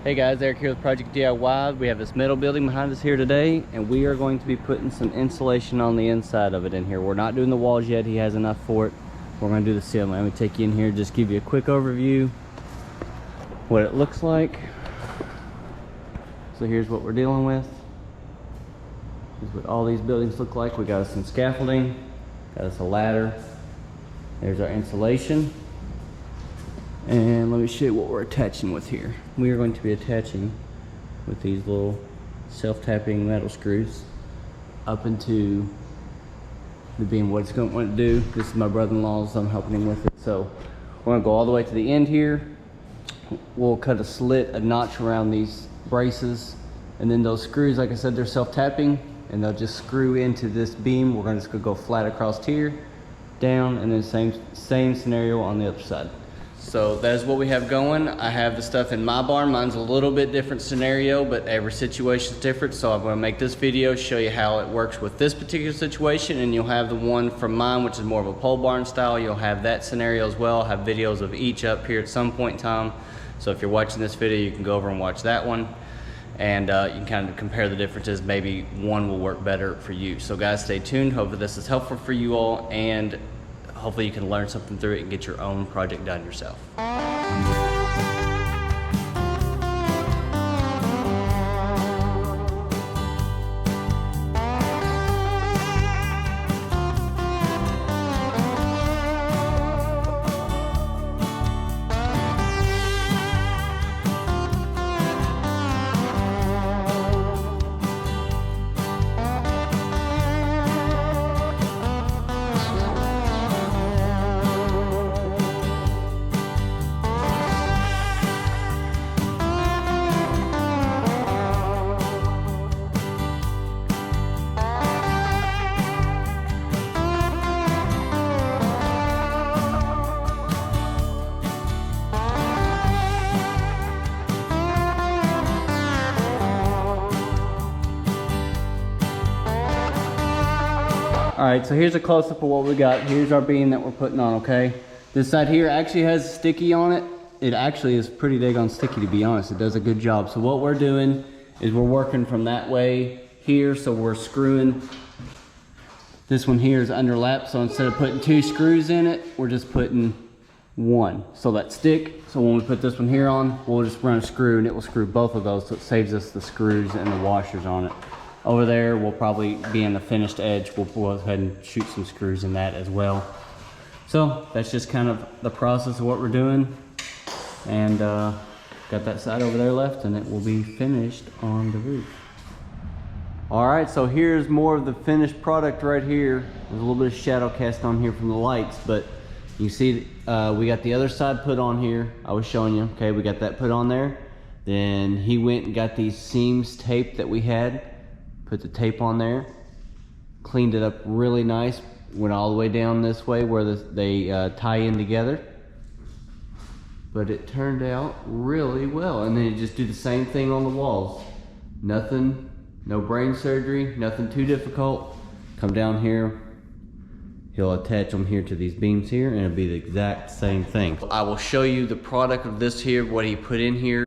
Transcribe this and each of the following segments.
Hey guys, Eric here with Project DIY. We have this metal building behind us here today, and we are going to be putting some insulation on the inside of it in here. We're not doing the walls yet, he has enough for it. We're going to do the ceiling. Let me take you in here, just give you a quick overview what it looks like. So here's what we're dealing with. This is what all these buildings look like. We got us some scaffolding, got us a ladder. There's our insulation. And let me show you what we're attaching with here. We are going to be attaching with these little self-tapping metal screws up into the beam. What it's going to want to do, this is my brother-in-law's, I'm helping him with it. So we're going to go all the way to the end here. We'll cut a slit, a notch around these braces, and then those screws, like I said, they're self-tapping, and they'll just screw into this beam. We're going to go flat across here, down, and then same scenario on the other side. So that is what we have going. I have the stuff in my barn. Mine's a little bit different scenario, but every situation is different. So I'm going to make this video, show you how it works with this particular situation, and you'll have the one from mine, which is more of a pole barn style. You'll have that scenario as well. I'll have videos of each up here at some point in time. So if you're watching this video, you can go over and watch that one. And you can kind of compare the differences. Maybe one will work better for you. So guys, stay tuned. Hopefully this is helpful for you all, and hopefully you can learn something through it and get your own project done yourself. All right, so here's a close-up of what we got. Here's our beam that we're putting on, okay? This side here actually has sticky on it. It actually is pretty daggone sticky, to be honest. It does a good job. So what we're doing is we're working from that way here. So we're screwing, this one here is underlapped. So instead of putting 2 screws in it, we're just putting 1. So that stick, so when we put this one here on, we'll just run a screw and it will screw both of those. So it saves us the screws and the washers on it. Over there, we'll probably be in the finished edge. We'll go ahead and shoot some screws in that as well. So that's just kind of the process of what we're doing. And got that side over there left, and it will be finished on the roof. All right, so here's more of the finished product right here. There's a little bit of shadow cast on here from the lights, but you see we got the other side put on here. I was showing you, okay, we got that put on there. Then he went and got these seams taped that we had. Put the tape on there, cleaned it up really nice, went all the way down this way where they tie in together. But it turned out really well. And then you just do the same thing on the walls. Nothing, no brain surgery, nothing too difficult. Come down here, he'll attach them here to these beams here, and it'll be the exact same thing. I will show you the product of this here, what he put in here.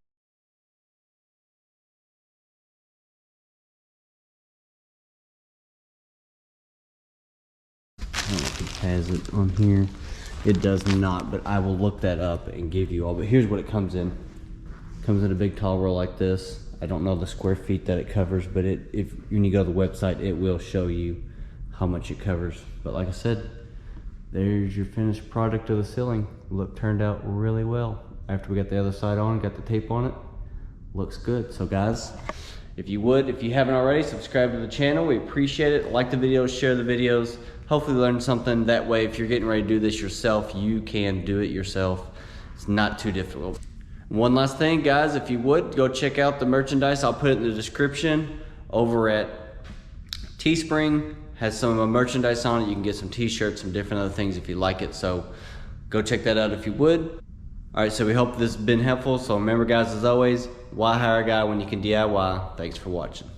I don't know if it has it on here. It does not, but I will look that up and give you all. But here's what it comes in. It comes in a big tall roll like this. I don't know the square feet that it covers, but if when you go to the website, it will show you how much it covers. But like I said, there's your finished product of the ceiling. Look, turned out really well. After we got the other side on, got the tape on it, looks good. So guys, if you haven't already, subscribe to the channel. We appreciate it. Like the videos, share the videos. Hopefully learn something. That way, if you're getting ready to do this yourself, you can do it yourself. It's not too difficult. One last thing, guys, if you would, go check out the merchandise. I'll put it in the description over at Teespring. Has some of my merchandise on it. You can get some t-shirts, some different other things if you like it. So go check that out if you would. All right, so we hope this has been helpful. So remember, guys, as always, why hire a guy when you can DIY? Thanks for watching.